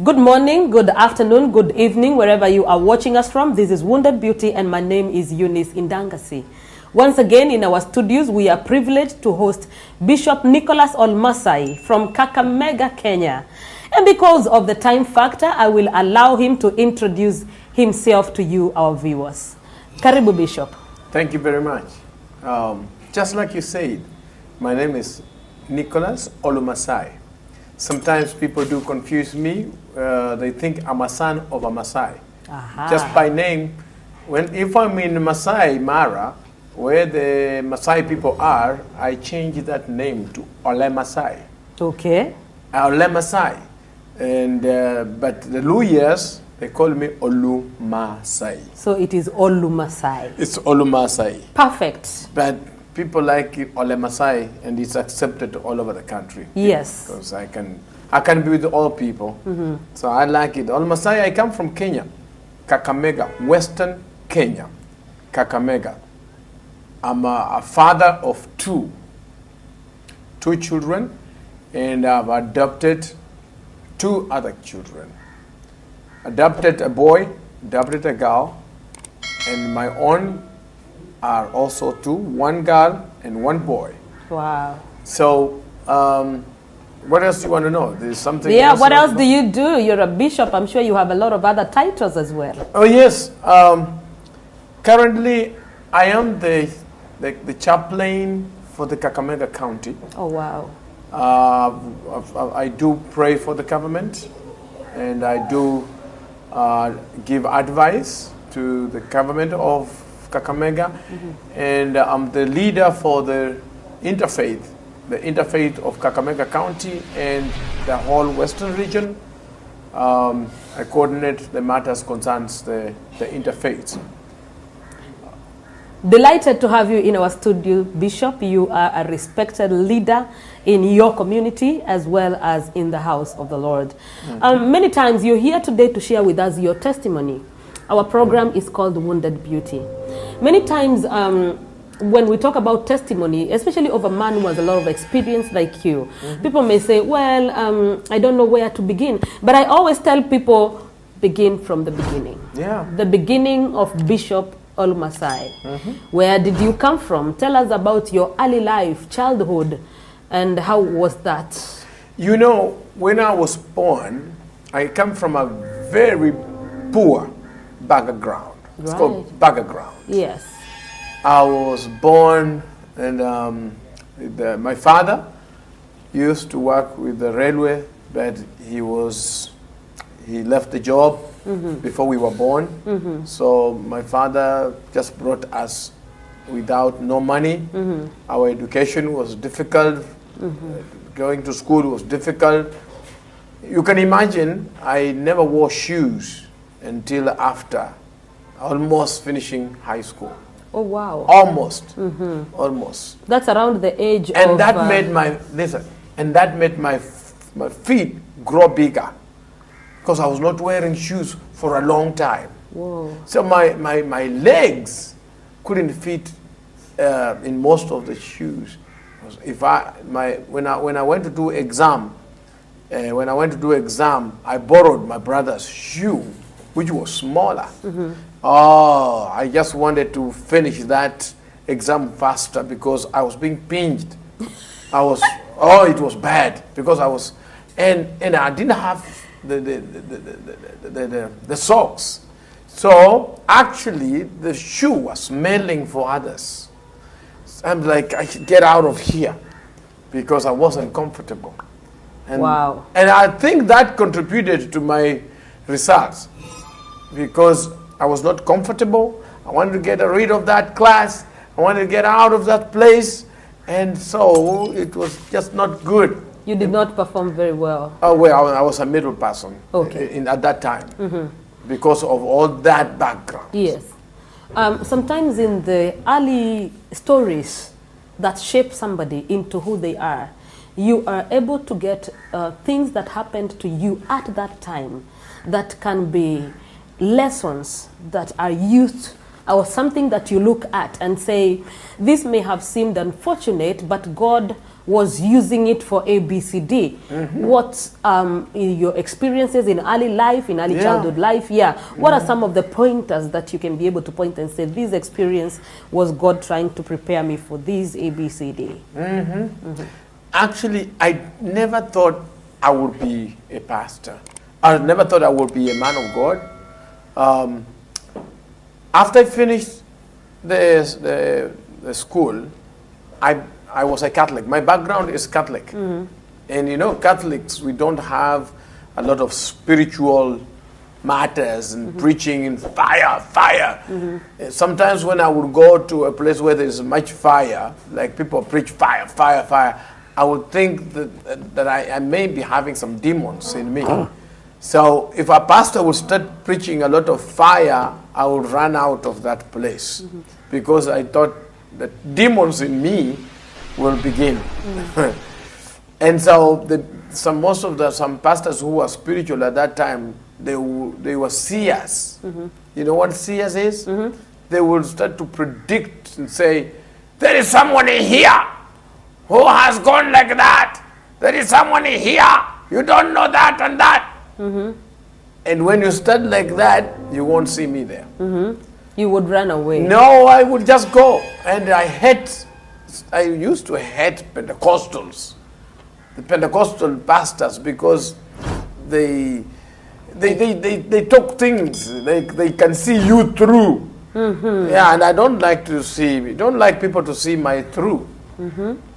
Good morning, good afternoon, good evening, wherever you are watching us from. This is Wounded Beauty, and my name is Eunice Indangasi. Once again, in our studios, we are privileged to host Bishop Nicholas Olumasai from Kakamega, Kenya. And because of the time factor, I will allow him to introduce himself to you, our viewers. Karibu, Bishop. Thank you very much. Just like you said, my name is Nicholas Olumasai. Sometimes people do confuse me. They think I'm a son of a Maasai. Just by name. If I'm in Masai Mara, where the Maasai people are, I change that name to Olumasai. Okay. Olumasai. And but the Luyas, they call me Olumasai. So it is Olumasai. It's Olumasai. Perfect. But people like it Olumasai, and it's accepted all over the country. Yes. Because I can be with all people. So I like it. Olumasai, I come from Kenya, Kakamega, Western Kenya, Kakamega. I'm a father of two children, and I've adopted two other children. Adopted a boy, adopted a girl, and my own are also two, one girl and one boy. Wow. So, what else do you want to know? There's something Yeah, else what else do you do? You're a bishop. I'm sure you have a lot of other titles as well. Oh, yes. Currently, I am the chaplain for the Kakamega County. Oh, wow. I do pray for the government, and I do give advice to the government of Kakamega, and I'm the leader for the interfaith of Kakamega County and the whole western region. I coordinate the matters concerns the interfaith. Delighted to have you in our studio, Bishop. You are a respected leader in your community as well as in the house of the Lord. Many times you're here today to share with us your testimony. Our program is called Wounded Beauty. Many times when we talk about testimony, especially of a man who has a lot of experience like you, people may say, well, I don't know where to begin. But I always tell people, begin from the beginning. Yeah. The beginning of Bishop Olumasai. Where did you come from? Tell us about your early life, childhood, and how was that? You know, when I was born, I come from a very poor background. It's called background. Yes. I was born, and my father used to work with the railway, but he left the job before we were born. So my father just brought us without no money. Our education was difficult. Going to school was difficult. You can imagine, I never wore shoes until after almost finishing high school. Oh, wow. Almost. Almost. That's around the age of... And that made my feet grow bigger, because I was not wearing shoes for a long time. Whoa. So my legs couldn't fit in most of the shoes. When I went to do exam, I borrowed my brother's shoe, which was smaller. Oh, I just wanted to finish that exam faster because I was being pinched. It was bad because and I didn't have the socks. So actually the shoe was smelling for others. I'm like, I should get out of here because I wasn't comfortable. Wow. And I think that contributed to my results because I was not comfortable. I wanted to get rid of that class. I wanted to get out of that place. And so it was just not good. You did not perform very well. Oh, well, I was a middle person at that time because of all that background. Yes. Sometimes in the early stories that shape somebody into who they are, you are able to get things that happened to you at that time that can be lessons that are used, or something that you look at and say, this may have seemed unfortunate, but God was using it for ABCD. What your experiences in early life, in early childhood life, what are some of the pointers that you can be able to point and say, this experience was God trying to prepare me for this ABCD? Actually, I never thought I would be a pastor. I never thought I would be a man of God. After I finished the school, I was a Catholic. My background is Catholic. And you know, Catholics, we don't have a lot of spiritual matters and preaching in fire. Sometimes when I would go to a place where there's much fire, like people preach fire, I would think that I may be having some demons in me. So if a pastor would start preaching a lot of fire, I would run out of that place because I thought that demons in me will begin. And so some pastors who were spiritual at that time, they were seers. You know what seers is? They would start to predict and say, there is someone in here who has gone like that. There is someone in here. You don't know that and that. And when you start like that, you won't see me there. You would run away. No, I would just go. And I used to hate Pentecostals, the Pentecostal pastors, because they talk things, they can see you through. Yeah, and I don't like people to see my through.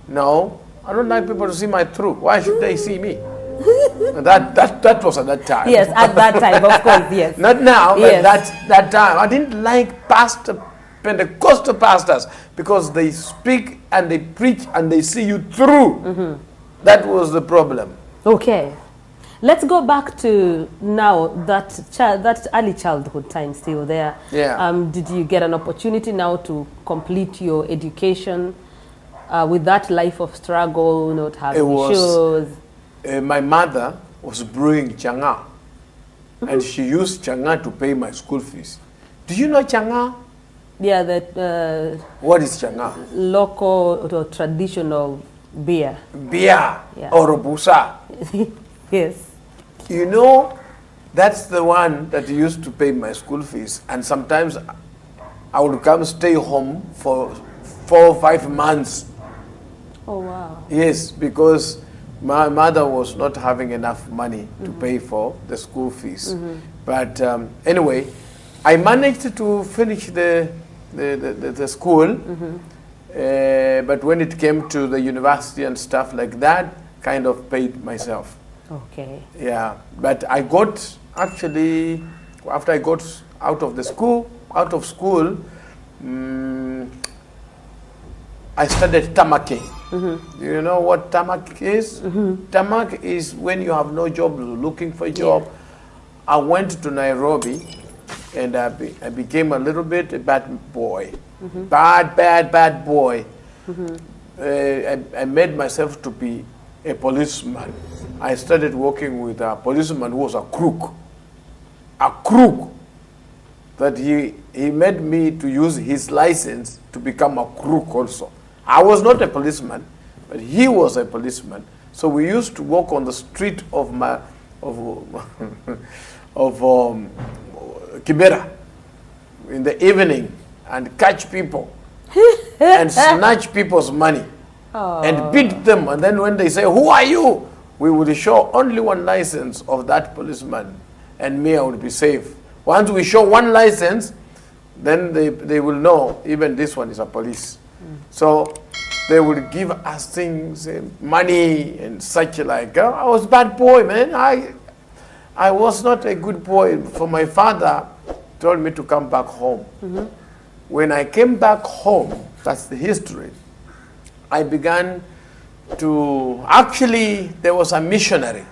No, I don't like people to see my through. Why should they see me? That was at that time. Yes, at that time, of course, yes. Not now, but that time. I didn't like Pentecostal pastors because they speak and they preach and they see you through. That was the problem. Okay. Let's go back to now that early childhood time still there. Yeah. Did you get an opportunity now to complete your education with that life of struggle, not having shoes? My mother was brewing changa, and she used changa to pay my school fees. Do you know changa? Yeah, that. What is changa? Local or traditional beer. Beer, or robusta. Yes. You know, that's the one that used to pay my school fees, and sometimes I would come stay home for 4 or 5 months. Oh wow. Yes, because my mother was not having enough money to pay for the school fees. But anyway, I managed to finish the school, but when it came to the university and stuff like that, kind of paid myself. Okay. Yeah, but I got actually, after I got out of school, I started tamaking. Do you know what tamak is? Tamak is when you have no job, looking for a job. I went to Nairobi and I became a little bit a bad boy. Bad boy. I made myself to be a policeman. I started working with a policeman who was a crook. That he made me to use his license to become a crook also. I was not a policeman, but he was a policeman. So we used to walk on the street of Kibera in the evening and catch people and snatch people's money and beat them. And then when they say, "Who are you?" we would show only one license of that policeman, and me, I would be safe. Once we show one license, then they will know even this one is a police. So they would give us things, money and such like. I was a bad boy, man. I was not a good boy. For my father told me to come back home. When I came back home, that's the history, I began to, actually there was a missionary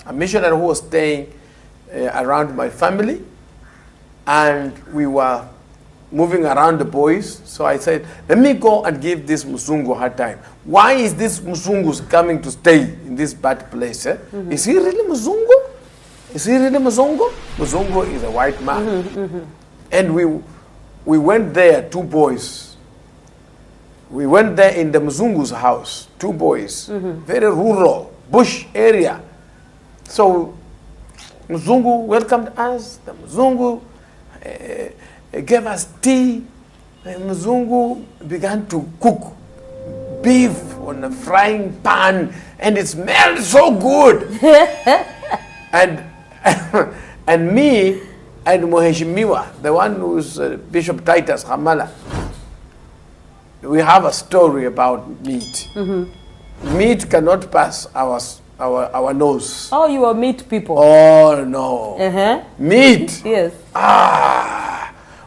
who was staying around my family, and we were moving around the boys. So I said, let me go and give this Musungu a hard time. Why is this Musungu coming to stay in this bad place? Is he really Muzungu? Muzungu is a white man. And we went there, 2 boys. We went there in the Mzungu's house, 2 boys, very rural, bush area. So Mzungu welcomed us, the Mzungu gave us tea, and Mzungu began to cook beef on a frying pan, and it smelled so good. and and me and Moheshimiwa, the one who's Bishop Titus Hamala, we have a story about meat. Meat cannot pass our nose. Oh, you are meat people. Oh, no. Meat. Yes.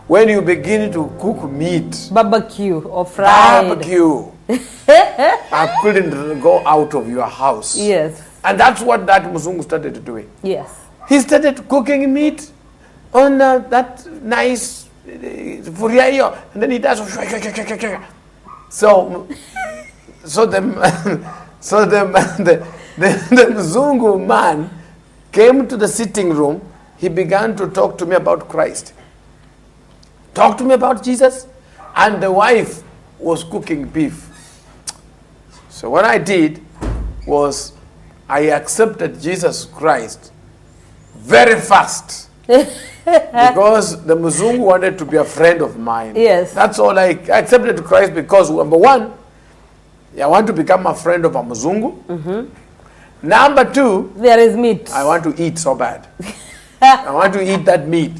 When you begin to cook meat. Barbecue or fried. Barbecue. I couldn't go out of your house. Yes. And that's what that Mzungu started doing. Yes. He started cooking meat on that nice furiayo, and then he does so the Mzungu man came to the sitting room. He began to talk to me about Christ, talk to me about Jesus, and the wife was cooking beef. So what I did was I accepted Jesus Christ very fast. Because the Mzungu wanted to be a friend of mine. Yes. That's all. I accepted Christ because, number one, I want to become a friend of a Mzungu. Number two, there is meat. I want to eat so bad. I want to eat that meat.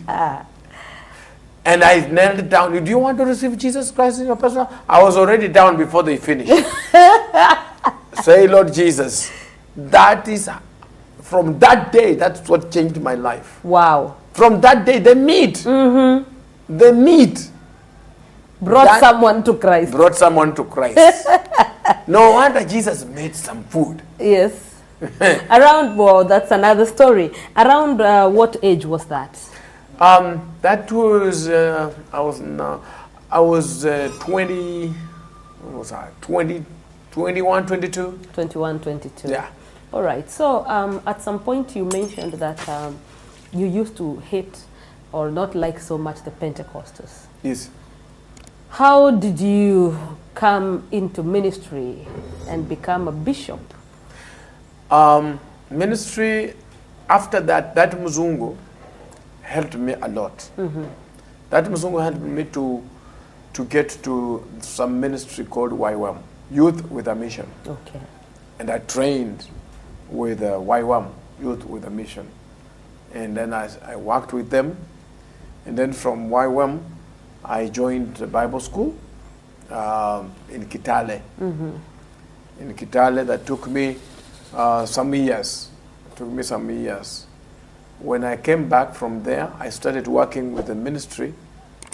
And I knelt it down. Do you want to receive Jesus Christ in your personal? I was already down before they finished. Say, Lord Jesus. That is, from that day, that's what changed my life. Wow. From that day, the meat brought someone to Christ. Brought someone to Christ. No wonder Jesus made some food. Yes. Around, well, that's another story. Around what age was that? That was, I was 20, what was I, 21, 22? 21, 22. Yeah. All right. So at some point you mentioned that you used to hate or not like so much the Pentecostals. Yes. How did you come into ministry and become a bishop? Ministry, after that Mzungu helped me a lot. That Mzungu helped me to get to some ministry called YWAM, Youth with a Mission. Okay. And I trained with YWAM, Youth with a Mission. And then I worked with them. And then from YWAM, I joined the Bible school in Kitale. In Kitale, that took me some years. When I came back from there, I started working with a ministry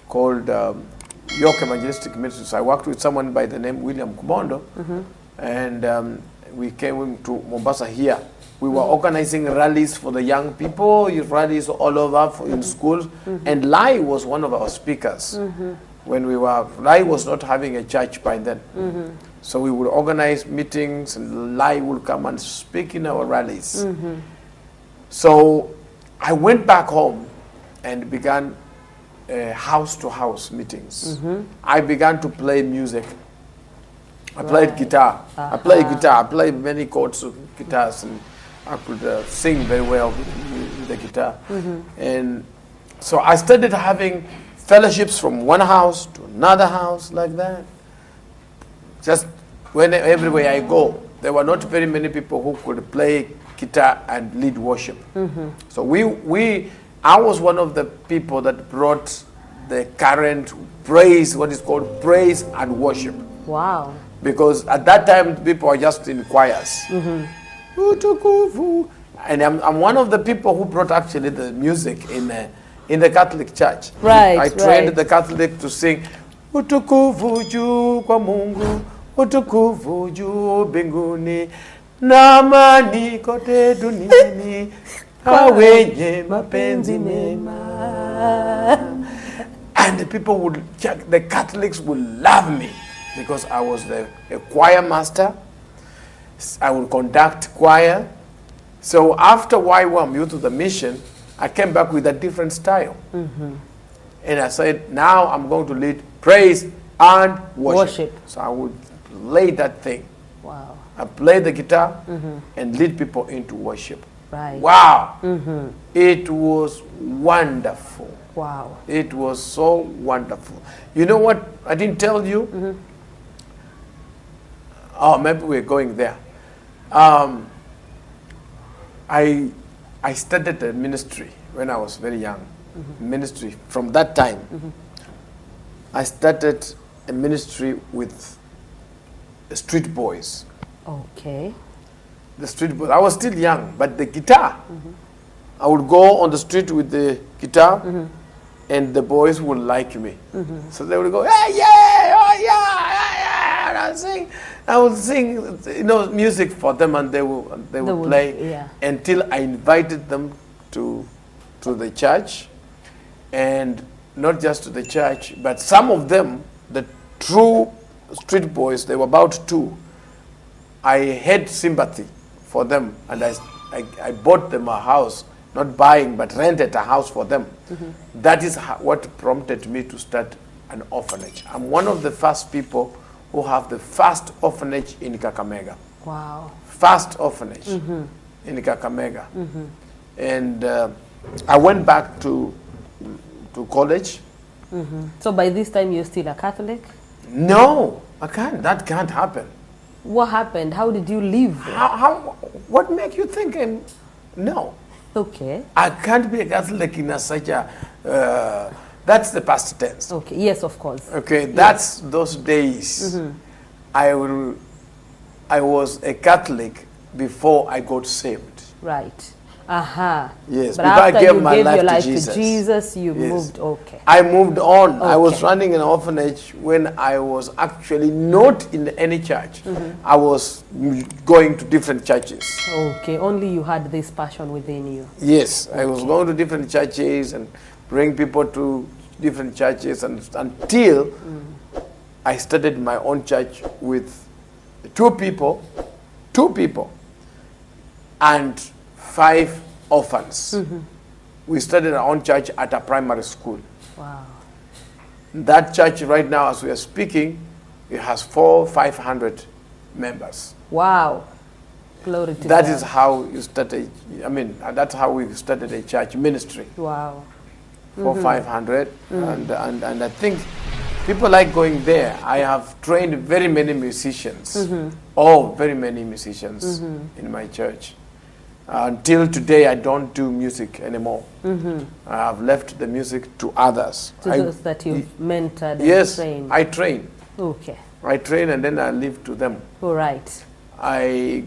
called York Evangelistic Ministry. So I worked with someone by the name William Kumondo, and we came to Mombasa here. We were organizing rallies for the young people, rallies all over in schools, and Lai was one of our speakers. When Lai was not having a church by then. So we would organize meetings, and Lai would come and speak in our rallies. So I went back home and began house-to-house meetings. I began to play music. I played guitar. I played guitar. I played many chords of guitars, and I could sing very well with the guitar. And so I started having fellowships from one house to another house like that. Just everywhere I go, there were not very many people who could play guitar and lead worship. So I was one of the people that brought the current praise, what is called praise and worship. Wow. Because at that time, people were just in choirs. And I'm one of the people who brought actually the music in the Catholic Church. Right, I trained the Catholic to sing, Utukufu juu kwa Mungu, utukufu juu mbinguni, na amani kote duniani, kwa wenye mapenzi mema. And the people the Catholics would love me because I was a choir master. I would conduct choir. So after YWAM, Youth of the Mission, I came back with a different style. And I said, now I'm going to lead praise and Worship. So I would play that thing. Wow. I play the guitar and lead people into worship. Right. Wow. It was wonderful. Wow. It was so wonderful. You know what I didn't tell you? Oh, maybe we're going there. I started a ministry when I was very young. Ministry. From that time, I started a ministry with the street boys. Okay. The street boys. I was still young, but the guitar. I would go on the street with the guitar, and the boys would like me. So they would go, hey, yeah, oh, yeah. And I would sing, music for them, and they would play until I invited them to the church, and not just to the church, but some of them, the true street boys, they were about 2. I had sympathy for them, and I bought them a house, not buying, but rented a house for them. That is what prompted me to start an orphanage. I'm one of the first people who have the first orphanage in Kakamega. Wow. First orphanage in Kakamega. And I went back to college. So by this time you're still a Catholic? No, I can't. That can't happen. What happened? How did you live? What make you think? No. Okay. I can't be a Catholic in such a. That's the past tense. Okay. Yes, of course. Okay, that's those days. I was a Catholic before I got saved. Right. Aha. Yes, But before I after gave you my gave life your to life Jesus. to Jesus, you Yes. moved. Okay. I moved on. I was Okay. running an orphanage when I was actually not in any church. I was going to different churches. Okay. Only you had this passion within you. Yes, I was going to different churches and bring people to different churches, and until I started my own church with two people, and 5 orphans. We started our own church at a primary school. Wow. That church right now, as we are speaking, it has 500 members. Wow. Glory to That God. is how you started. That's how we started a church ministry. Wow. For 500, and I think people like going there. I have trained very many musicians, very many musicians in my church. Until today, I don't do music anymore. I have left the music to others. To those that you've mentored and yes, trained. I train. Okay. I train and then I leave to them. All right. I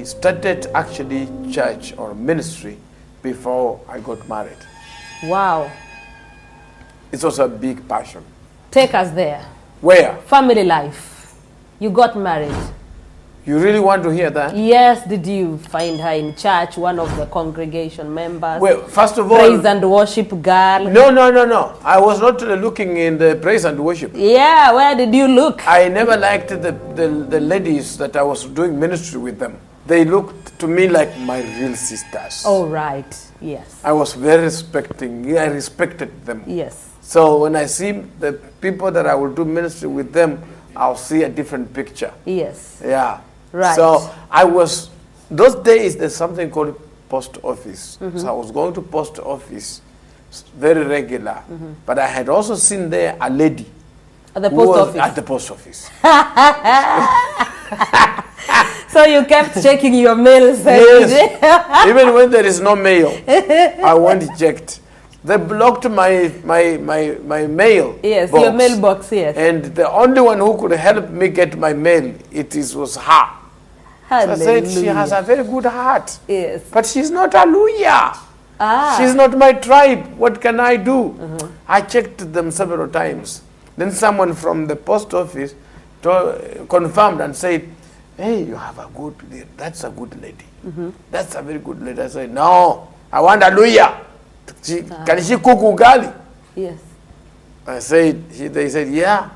started actually church or ministry before I got married. Wow. It's also a big passion. Take us there. Where? Family life. You got married. You really want to hear that? Yes. Did you find her in church, one of the congregation members? Well, first of all, praise and worship girl? No. I was not looking in the praise and worship. Yeah, where did you look? I never liked the ladies that I was doing ministry with them. They looked to me like my real sisters. Oh, right. Yes. I was very respecting. I respected them. Yes. So when I see the people that I will do ministry with them, I'll see a different picture. Yes. Yeah. Right. So I was, those days there's something called post office. So I was going to post office very regular. But I had also seen there a lady. At the who post was office? At the post office. So you kept checking your mail. Yes. Even when there is no mail, I won't checked. They blocked my mail. Yes, box. your mailbox, yes. And the only one who could help me get my mail, was her. Hallelujah. So I said, she has a very good heart. Yes. But she's not a lawyer. She's not my tribe. What can I do? I checked them several times. Then someone from the post office confirmed and said, hey, you have a good lady. That's a good lady. That's a very good lady. I said, no, I want a lawyer. Can she cook ugali? Yes. They said, yeah.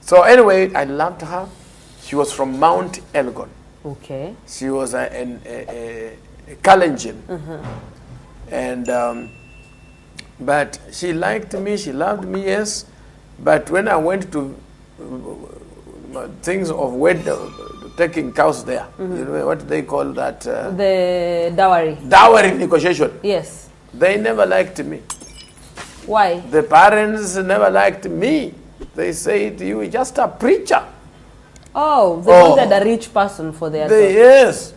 So anyway, I loved her. She was from Mount Elgon. Okay. She was a Kalenjin. And, but she liked me, she loved me, yes. But when I went to things of taking cows there, you know what they call that? The dowry. Dowry negotiation. Yes. They never liked me. Why? The parents never liked me. They said, you are just a preacher. Oh, they wanted a rich person for their daughter. Yes.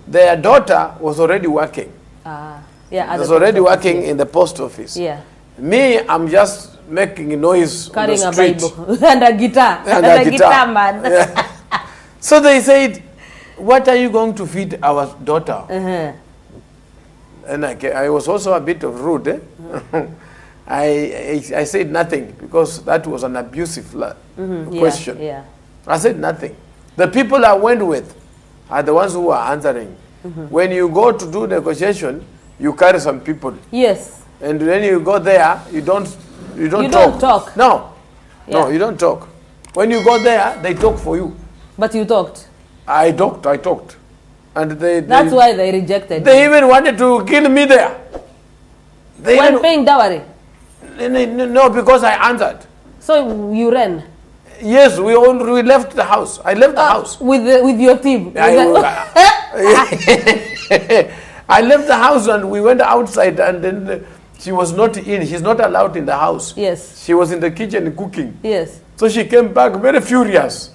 Their daughter was already working. Yeah, was already working in the post office. Yeah. Me, I'm just making noise carrying on the street. a Bible and a guitar. And a guitar man. Yeah. So they said, what are you going to feed our daughter? And I was also a bit of rude. Eh? I said nothing because that was an abusive question. Yeah. I said nothing. The people I went with are the ones who are answering. When you go to do negotiation, you carry some people. Yes. And when you go there, you don't talk. Don't talk. No. Yeah. No, you don't talk. When you go there, they talk for you. But you talked. I talked. And That's why they rejected They you. even wanted to kill me there. When paying dowry? No, because I answered. So you ran? Yes, we left the house. I left the house. With your team? I left the house and we went outside, and then she was not in. She's not allowed in the house. Yes. She was in the kitchen cooking. Yes. So she came back very furious.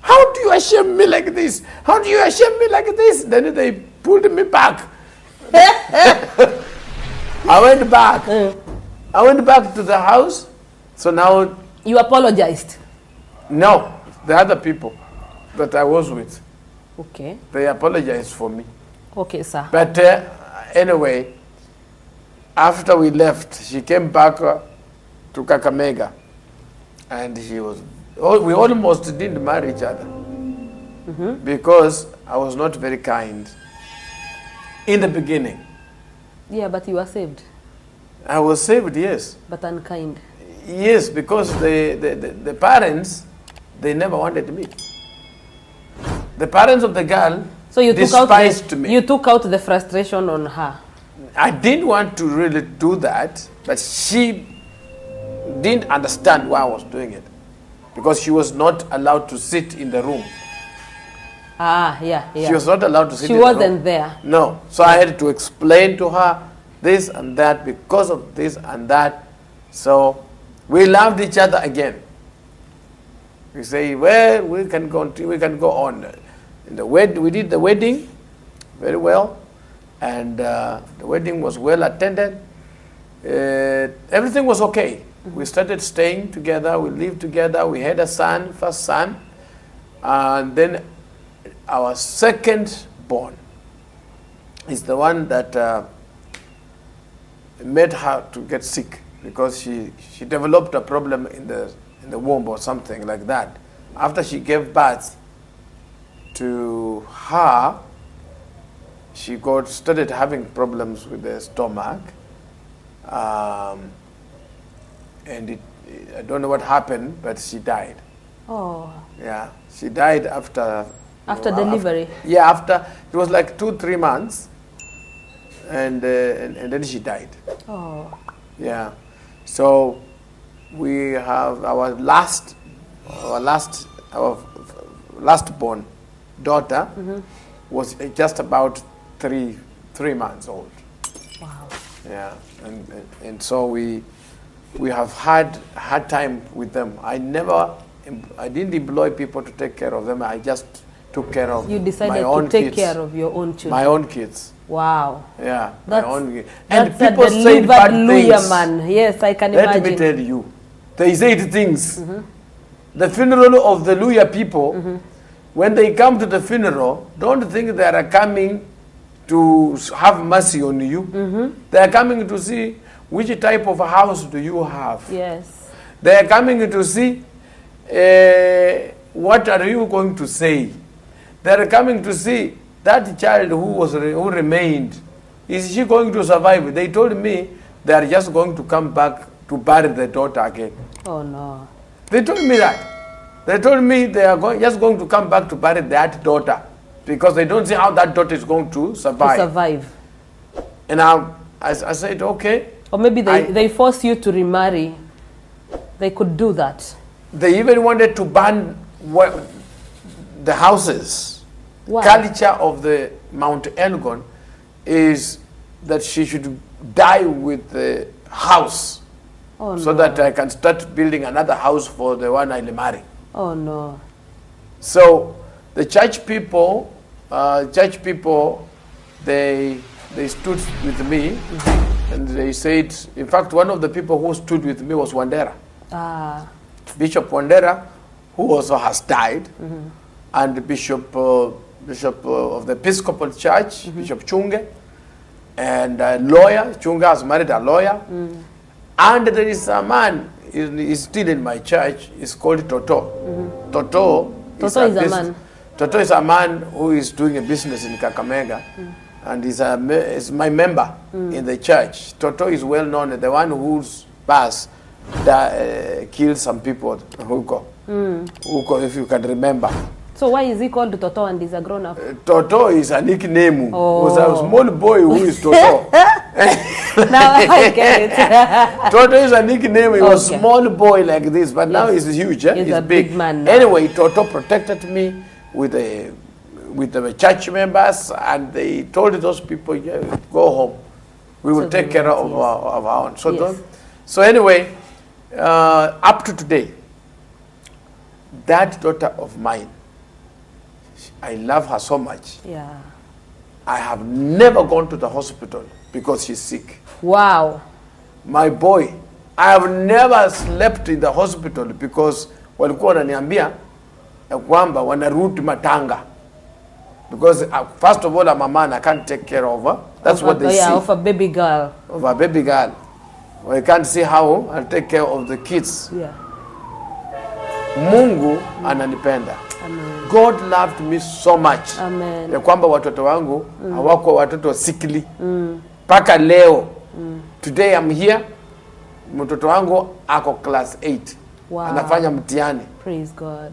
How do you ashame me like this? How do you ashame me like this? Then they pulled me back. I went back. I went back to the house. So now... You apologized? No, the other people that I was with. Okay. They apologized for me. Okay, sir. But anyway, after we left, she came back to Kakamega. And she was... we almost didn't marry each other. Because I was not very kind in the beginning. Yeah, but you were saved. I was saved, yes. But unkind. Yes, because the parents, they never wanted me. The parents of the girl despised me. You took out the frustration on her. I didn't want to really do that, but she didn't understand why I was doing it. Because she was not allowed to sit in the room. Yeah. She was not allowed to sit in the room. She wasn't there. No. So I had to explain to her this and that because of this and that. So we loved each other again. We say, well, we can go on. We did the wedding very well, and the wedding was well attended. Everything was okay. We started staying together, we lived together, we had a son, first son, and then our second born is the one that made her to get sick because she developed a problem in the womb or something like that. After she gave birth to her, she started having problems with the stomach. And I don't know what happened, but she died. Oh. Yeah, she died after delivery. After it was like 2-3 months, and then she died. Oh. Yeah, so we have our last born daughter was just about three months old. Wow. Yeah, and so we have had hard time with them. I didn't employ people to take care of them. I just took care of You decided my own to take kids. care of your own children. My own kids. Wow. Yeah, That's, my own kids. That's And people say bad things. man. Yes, I can Let imagine. me tell you, they said things. The funeral of the Luya people, when they come to the funeral, don't think they are coming to have mercy on you. They are coming to see which type of a house do you have. Yes. They are coming to see what are you going to say. They are coming to see that child who remained. Is she going to survive? They told me they are just going to come back to bury the daughter again. Oh no. They told me that. They told me they are just going to come back to bury that daughter because they don't see how that daughter is going to survive. And I said, okay. Or maybe they force you to remarry. They could do that. They even wanted to ban the houses. Why? Culture of the Mount Elgon is that she should die with the house, Oh, so no. that I can start building another house for the one I'll marry. Oh, no. So the church people, they stood with me, and they said, in fact, one of the people who stood with me was Wandera. Ah. Bishop Wandera, who also has died, and the Bishop of the Episcopal Church, Bishop Chunge, and a lawyer. Chunge has married a lawyer. And there is a man, he's still in my church, he's called Toto. Toto is a man. Toto is a man who is doing a business in Kakamega, and is my member in the church. Toto is well known, the one whose bus that killed some people, Huko, if you can remember. So why is he called Toto and he's a grown-up? Toto is a nickname. Oh. Was a small boy who is Toto. Now I get it. Toto is a nickname. He was a small boy like this, but now he's huge. He's a big man now. Anyway, Toto protected me with the church members, and they told those people, yeah, go home. We will take care of our own. So anyway, up to today, that daughter of mine, I love her so much. Yeah. I have never gone to the hospital because she's sick. Wow. My boy, I have never slept in the hospital because walikuwa wananiambia kwamba wanarudi matanga. Because first of all, I'm a man, I can't take care of her. That's what they see. Of a baby girl. Of a baby girl. Well, I can't see how I'll take care of the kids. Yeah. Mungu ananipenda. Amen. God loved me so much. Amen. Ya kwamba watoto wangu hawako watoto sickly. Paka leo. Today I'm here. Mtoto wangu ako class 8. Wow. Anafanya mtihani. Praise God.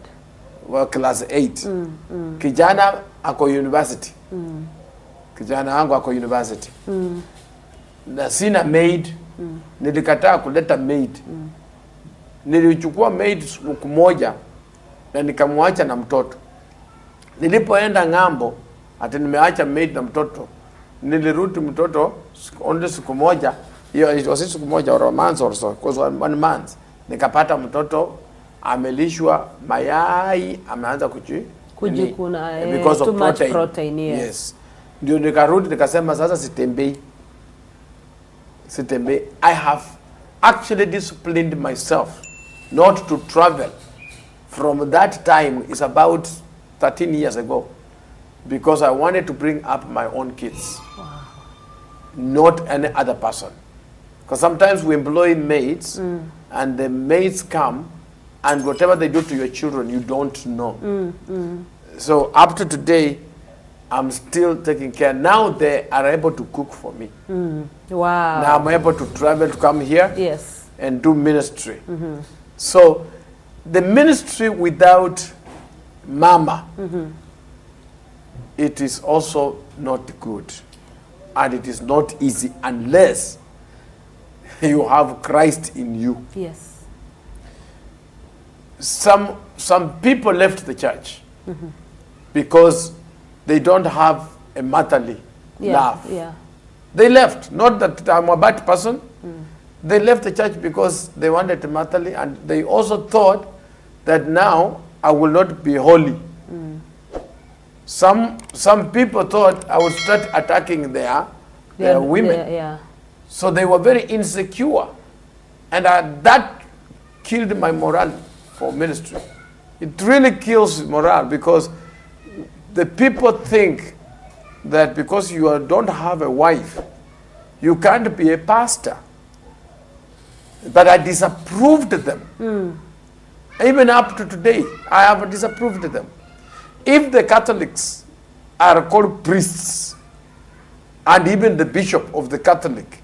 Well, class 8. Kijana ako university. Kijana wangu ako university. Na sina maid. Nilikataa kuleta maid. Nilichukua maid siku moja na nikamwacha na mtoto. Nilipoenda ng'ambo, ati nimeacha maid na mtoto. Nilirudi mtoto only siku moja. Hiyo it was siku moja or a month or so. It was 1 month. Nikapata mtoto amelishwa mayai, ameanza kujikuna because too of much protein. Yes. Ndio nikarudi nikasema sasa sitembei. I have actually disciplined myself not to travel. From that time, it's about 13 years ago, because I wanted to bring up my own kids. Wow. Not any other person. Because sometimes we employ maids, and the maids come, and whatever they do to your children, you don't know. So up to today, I'm still taking care. Now they are able to cook for me. Wow. Now I'm able to travel to come here and do ministry. So the ministry without mama, it is also not good. And it is not easy unless you have Christ in you. Yes. Some people left the church because they don't have a motherly love. Yeah. They left. Not that I'm a bad person. They left the church because they wanted a motherly, and they also thought that now I will not be holy. Some people thought I would start attacking their women. So they were very insecure. And that killed my morale for ministry. It really kills morale, because the people think that because you don't have a wife, you can't be a pastor. But I disapproved them. Even up to today, I have disapproved them. If the Catholics are called priests, and even the bishop of the Catholic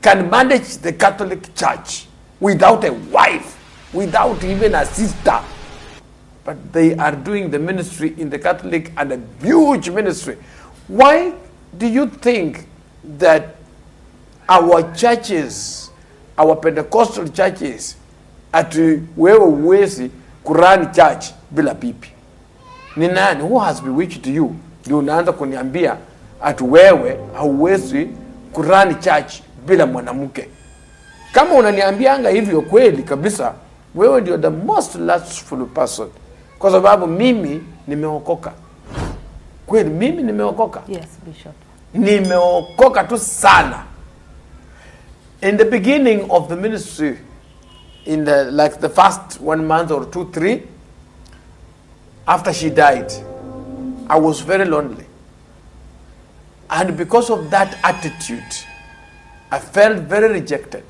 can manage the Catholic Church without a wife, without even a sister, but they are doing the ministry in the Catholic, and a huge ministry. Why do you think that our churches, our Pentecostal churches, ati wewe uwezi kurani church bila pipi. Ni nani? Who has bewitched you? Ndio unaanza kuniambia ati wewe hauwezi kurani church bila mwanamke. Kama unaniambianga hivyo kweli kabisa, wewe ndio the most lustful person. Kwa sababu mimi nimeokoka. Kweli mimi nimeokoka. Yes, Bishop. Nimeokoka tu sana. In the beginning of the ministry, in the first 1 month or 2, 3, after she died, I was very lonely. And because of that attitude, I felt very rejected.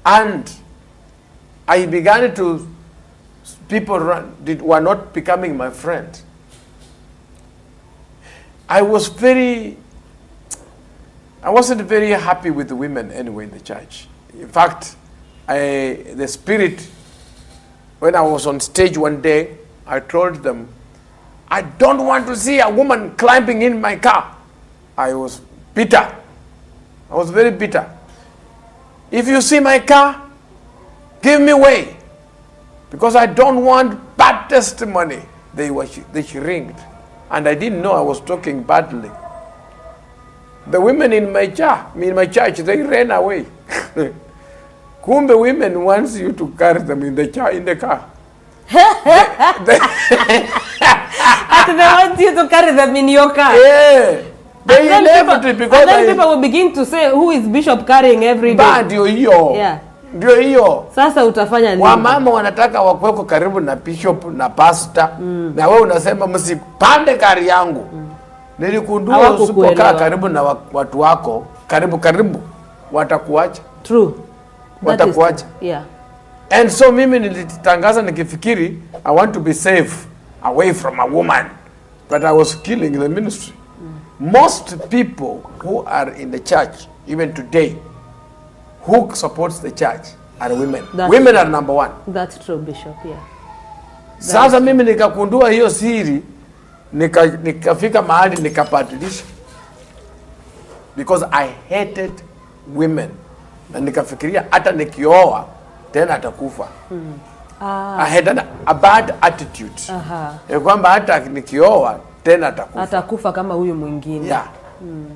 And I began to, people were not becoming my friend. I wasn't very happy with the women anyway in the church. In fact, the spirit, when I was on stage one day, I told them, I don't want to see a woman climbing in my car. I was bitter. I was very bitter. If you see my car, give me way. Because I don't want bad testimony. They shrinked. And I didn't know I was talking badly. The women in my church, they ran away. Kumbe women wants you to carry them in the car. They want you to carry them in your car. Yeah. They left it because and then people will begin to say, who is Bishop carrying every day? Ndio hiyo. Yeah. Ndio hiyo. Sasa utafanya nini? Wamama wanataka wakweko karibu na bishop na pastor. Na wewe unasema msipande gari yangu. Nilikundua usipokaa karibu na watu wako, karibu watakuacha. True. Watakuacha. Yeah. And so mimi nilitangaza nikifikiri I want to be safe away from a woman, but I was killing the ministry. Most people who are in the church even today who supports the church are women. Women are number one. That's true, Bishop. Yeah. Sasa mimi nikakundua hiyo siri, nikafika mahali nikabadilisha, because I hated women, na nikafikiria hata nikioa tena atakufa. I had a bad attitude. Ya kwamba hata nikioa tena atakufa kama huyu mwingine. Yeah.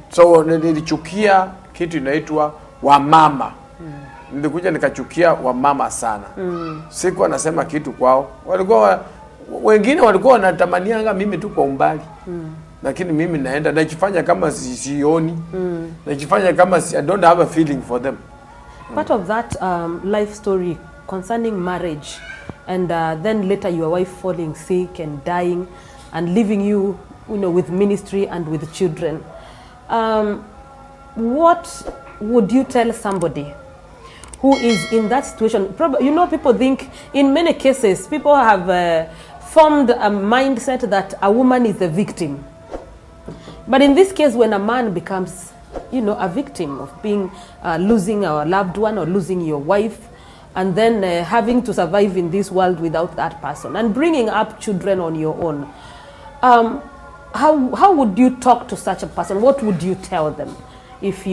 So nilichukia kitu inaitwa wamama. Nilikuja nikachukia wamama sana. Sikuwa nasema kitu kwao. Wengine walikuwa wanatamanianga mimi tu kwa umbali. Lakini mimi naenda najifanya kama sioni. Najifanya kama I don't have a feeling for them. Part of that life story concerning marriage, and then later your wife falling sick and dying and leaving you, with ministry and with children. What would you tell somebody who is in that situation? People think, in many cases, people have formed a mindset that a woman is a victim. But in this case, when a man becomes, a victim of being losing a loved one or losing your wife, and then having to survive in this world without that person, and bringing up children on your own, how would you talk to such a person? What would you tell them if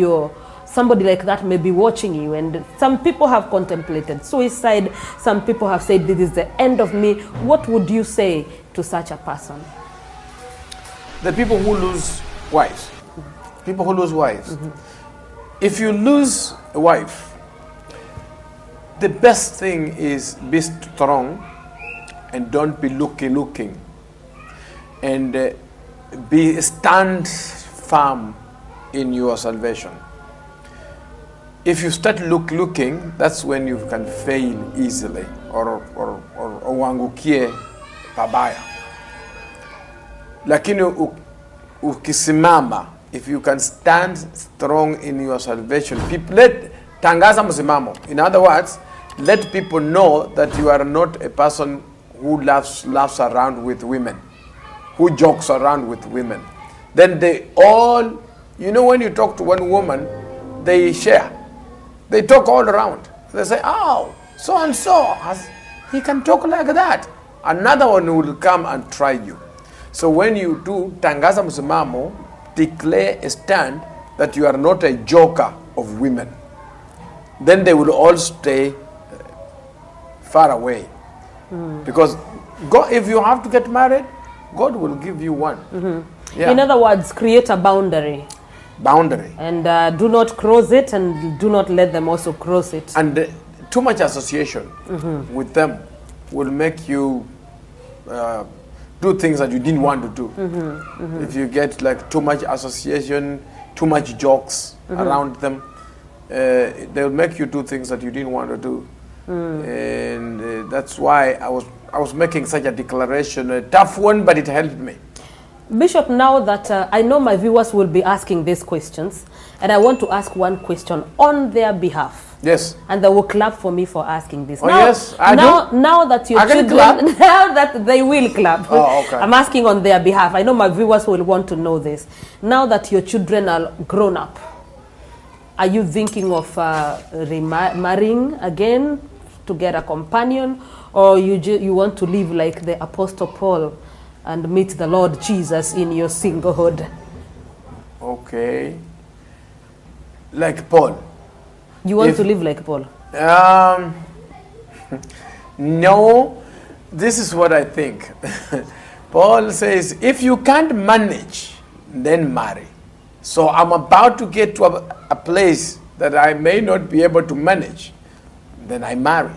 somebody like that may be watching you? And some people have contemplated suicide. Some people have said, this is the end of me. What would you say to such a person? The people who lose wives. People who lose wives. If you lose a wife, the best thing is be strong and don't be looking. And stand firm in your salvation. If you start looking, that's when you can fail easily or uangukie pabaya. Lakini ukisimama, if you can stand strong in your salvation, tangaza msimamo. In other words, let people know that you are not a person who laughs around with women, who jokes around with women. Then they all, when you talk to one woman, they share. They talk all around. They say, oh, so-and-so, he can talk like that. Another one will come and try you. So when you do tangaza msimamo, declare a stand that you are not a joker of women. Then they will all stay far away. Because God, if you have to get married, God will give you one. Yeah. In other words, create a boundary. Boundary. And do not cross it, and do not let them also cross it. And too much association with them will make you do things that you didn't want to do. If you get like too much association, too much jokes around them, they'll make you do things that you didn't want to do. And that's why I was making such a declaration, a tough one, but it helped me. Bishop, now that I know my viewers will be asking these questions, and I want to ask one question on their behalf. Yes. And they will clap for me for asking this. Oh, yes, I do. Now that your children, clap? now that they will clap. Oh, okay. I'm asking on their behalf. I know my viewers will want to know this. Now that your children are grown up, are you thinking of remarrying again to get a companion, or you want to live like the Apostle Paul and meet the Lord Jesus in your singlehood? Okay. Like Paul. You want to live like Paul? No, this is what I think. Paul says, if you can't manage, then marry. So I'm about to get to a place that I may not be able to manage, then I marry.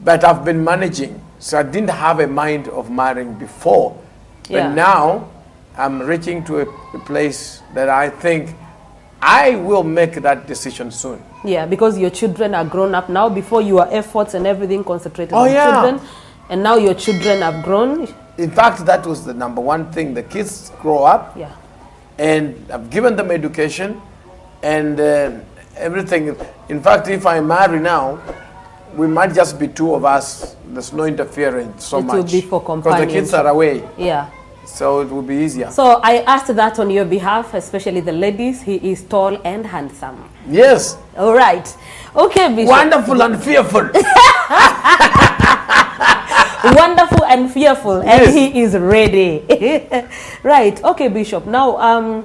But I've been managing, so I didn't have a mind of marrying before. But now I'm reaching to a place that I think I will make that decision soon. Yeah, because your children are grown up now. Before, your efforts and everything concentrated on children, and now your children have grown. In fact, that was the number one thing. The kids grow up, and I've given them education and everything. In fact, if I marry now, we might just be two of us. There's no interference so much. It will be for companions. Because the kids are away. Yeah. So it will be easier. So I asked that on your behalf, especially the ladies. He is tall and handsome. Yes. All right. Okay, Bishop. Wonderful and fearful. Wonderful and fearful. Yes. And he is ready. Right. Okay, Bishop. Now,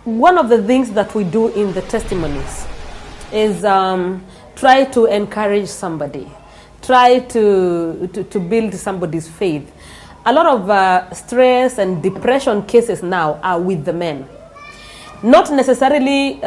one of the things that we do in the testimonies is try to encourage somebody. Try to build somebody's faith. A lot of stress and depression cases now are with the men. Not necessarily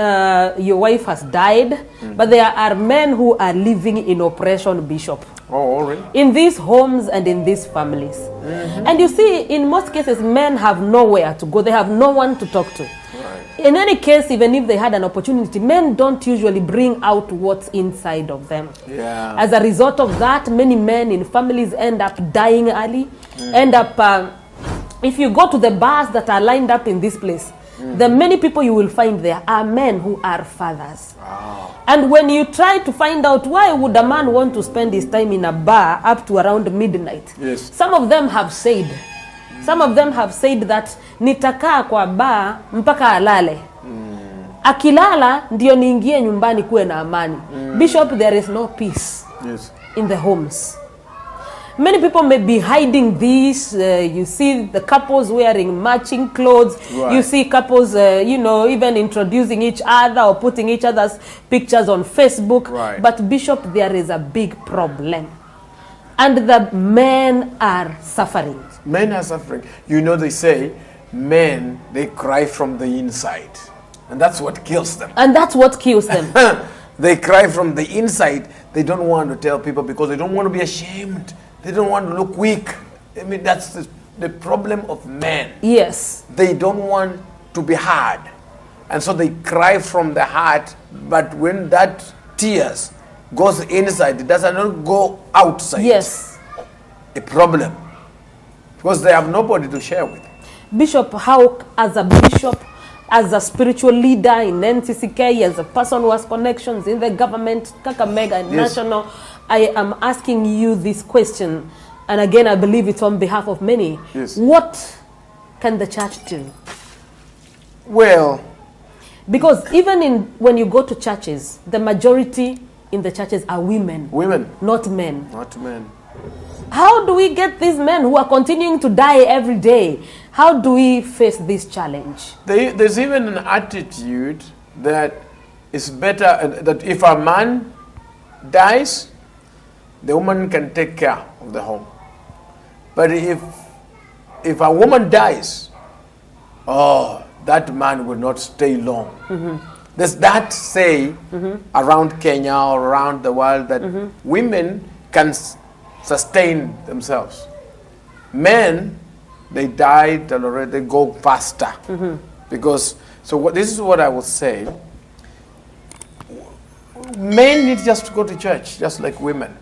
your wife has died, but there are men who are living in oppression, Bishop. Oh, really? In these homes and in these families. And you see, in most cases, men have nowhere to go. They have no one to talk to. Right. In any case, even if they had an opportunity, men don't usually bring out what's inside of them. Yeah. As a result of that, many men in families end up dying early. End up, if you go to the bars that are lined up in this place, the many people you will find there are men who are fathers. Wow. And when you try to find out why would a man want to spend his time in a bar up to around midnight, some of them have said that nitakaa kwa bar mpaka alale. Akilala ndio niingie nyumbani kuwe na amani. Bishop, there is no peace in the homes. Many people may be hiding this. You see the couples wearing matching clothes. Right. You see couples, even introducing each other or putting each other's pictures on Facebook. Right. But Bishop, there is a big problem. And the men are suffering. Men are suffering. You know, they say men, they cry from the inside. And that's what kills them. And that's what kills them. They cry from the inside. They don't want to tell people because they don't want to be ashamed. They don't want to look weak. I mean, that's the problem of men. Yes. They don't want to be hard. And so they cry from the heart. But when that tears goes inside, it does not go outside. Yes. A problem. Because they have nobody to share with. Bishop, how, as a bishop, as a spiritual leader in NCCK, as a person who has connections in the government, Kakamega and national, I am asking you this question, and again, I believe it's on behalf of many. Yes. What can the church do? Well, because even when you go to churches, the majority in the churches are women. Women. Not men. Not men. How do we get these men who are continuing to die every day? How do we face this challenge? There's even an attitude that it's better that if a man dies, the woman can take care of the home. But if a woman dies, oh, that man will not stay long. There's that say around Kenya or around the world that women can sustain themselves. Men, they died and already they go faster. Because, this is what I would say. Men need just to go to church, just like women.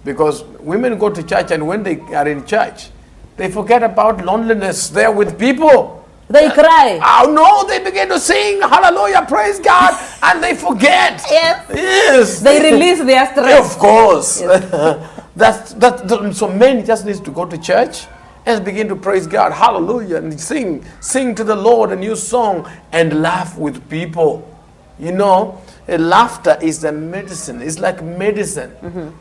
Because women go to church, and when they are in church, they forget about loneliness. They're with people. They cry. Oh no, they begin to sing, hallelujah, praise God, and they forget. Yes. They release their stress. Of course. Yes. So men just need to go to church and begin to praise God, hallelujah, and sing to the Lord a new song and laugh with people. You know, laughter is a medicine. It's like medicine.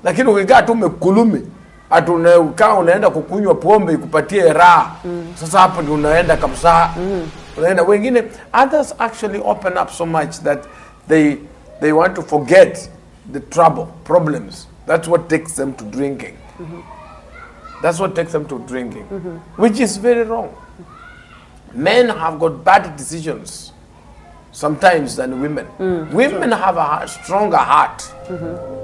Lakini ukikaa tu umekulumi, atunakaa unaenda kukunywa pombe ikupatie raha. Sasa hapo ndio unaenda kabisa. Unaenda wengine, others actually open up so much that they want to forget the problems. That's what takes them to drinking. That's what takes them to drinking, which is very wrong. Men have got bad decisions sometimes than women. Women have a stronger heart.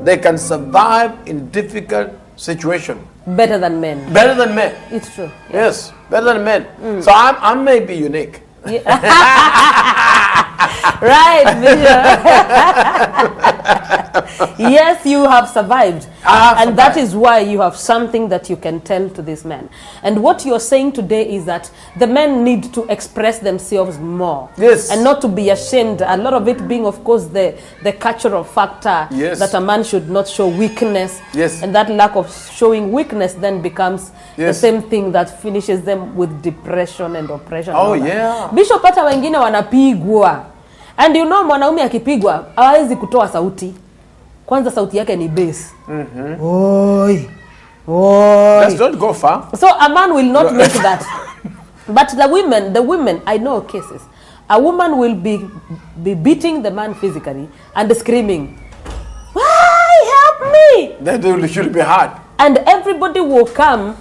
They can survive in difficult situations. Better than men. Better than men. It's true. Yes, better than men. So I may be unique. Right, Bishop. Yes, you have survived. And that is why you have something that you can tell to this man. And what you're saying today is that the men need to express themselves more. Yes. And not to be ashamed. A lot of it being, of course, the cultural factor. Yes. That a man should not show weakness. Yes. And that lack of showing weakness then becomes the Yes. same thing that finishes them with depression and oppression. Oh, and all that. yeah. Bishop, hata wengine wanapigwa. And you know, mwanaume akipigwa hawezi kutoa sauti. Kwanza sauti yake ni bass. Oi. Oi. Let's not go far. So a man will not make that. But the women, I know cases. A woman will be beating the man physically and screaming, "Why, help me!" That should be hard. And everybody will come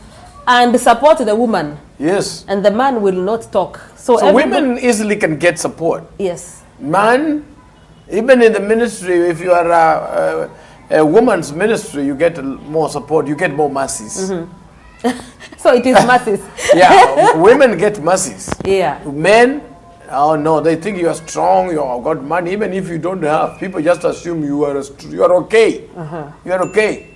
and support the woman. Yes. And the man will not talk. So women easily can get support. Yes. Man, even in the ministry, if you are a woman's ministry, you get more support, you get more mercies. So it is mercies. Yeah, women get mercies. Yeah. Men, oh no, they think you are strong, you have got money, even if you don't have. People just assume you are okay. You are okay.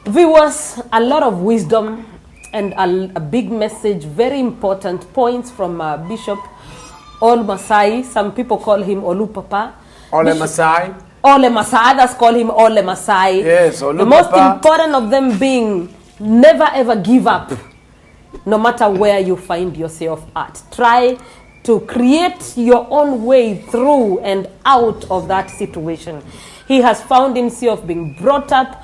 Viewers, a lot of wisdom and a big message, very important points from Bishop Olumasai. Some people call him Olupapa. Olumasai. Olumasai. Others call him Olumasai. Yes, Olupapa. The most important of them being never ever give up, no matter where you find yourself at. Try to create your own way through and out of that situation. He has found himself being brought up,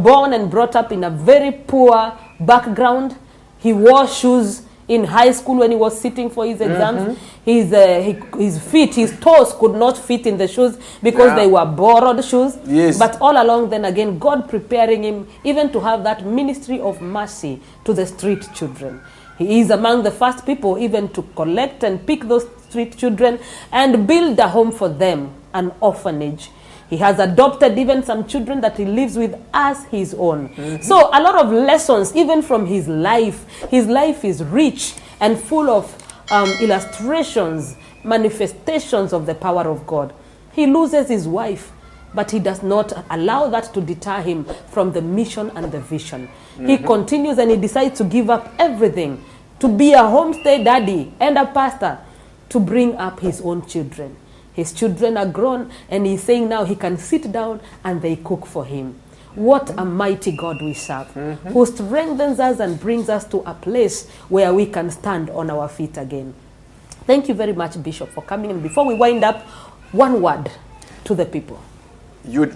born and brought up in a very poor background. He wore shoes in high school when he was sitting for his exams. His feet, his toes could not fit in the shoes because they were borrowed shoes. Yes. But all along then again, God preparing him even to have that ministry of mercy to the street children. He is among the first people even to collect and pick those street children and build a home for them, an orphanage. He has adopted even some children that he lives with as his own. So a lot of lessons, even from his life. His life is rich and full of illustrations, manifestations of the power of God. He loses his wife, but he does not allow that to deter him from the mission and the vision. He continues and he decides to give up everything, to be a homestay daddy and a pastor, to bring up his own children. His children are grown, and he's saying now he can sit down and they cook for him. What a mighty God we serve, who strengthens us and brings us to a place where we can stand on our feet again. Thank you very much, Bishop, for coming in. Before we wind up, one word to the people.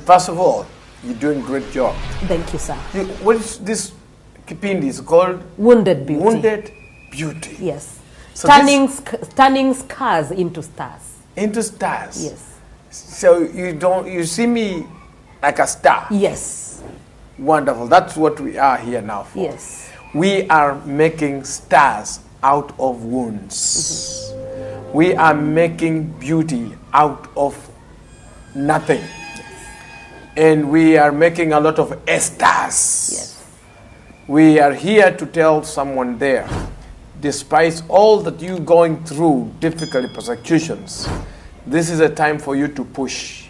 First of all, you're doing a great job. Thank you, sir. What is this kipindi is called? Wounded Beauty. Wounded Beauty. Yes. So turning scars into stars. Into stars. Yes. So you see me like a star. Yes. Wonderful. That's what we are here now for. Yes. We are making stars out of wounds. We are making beauty out of nothing. And we are making a lot of Esthers. Yes. We are here to tell someone there, despite all that you're going through, difficult persecutions, this is a time for you to push.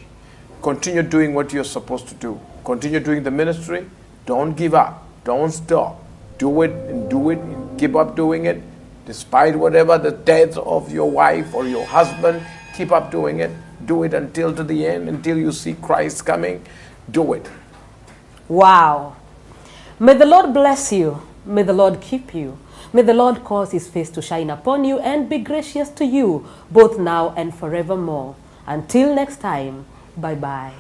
Continue doing what you're supposed to do. Continue doing the ministry. Don't give up. Don't stop. Do it and do it and keep up doing it. Despite whatever the death of your wife or your husband, keep up doing it. Do it until to the end, until you see Christ coming. Do it. Wow. May the Lord bless you. May the Lord keep you. May the Lord cause his face to shine upon you and be gracious to you, both now and forevermore. Until next time, bye-bye.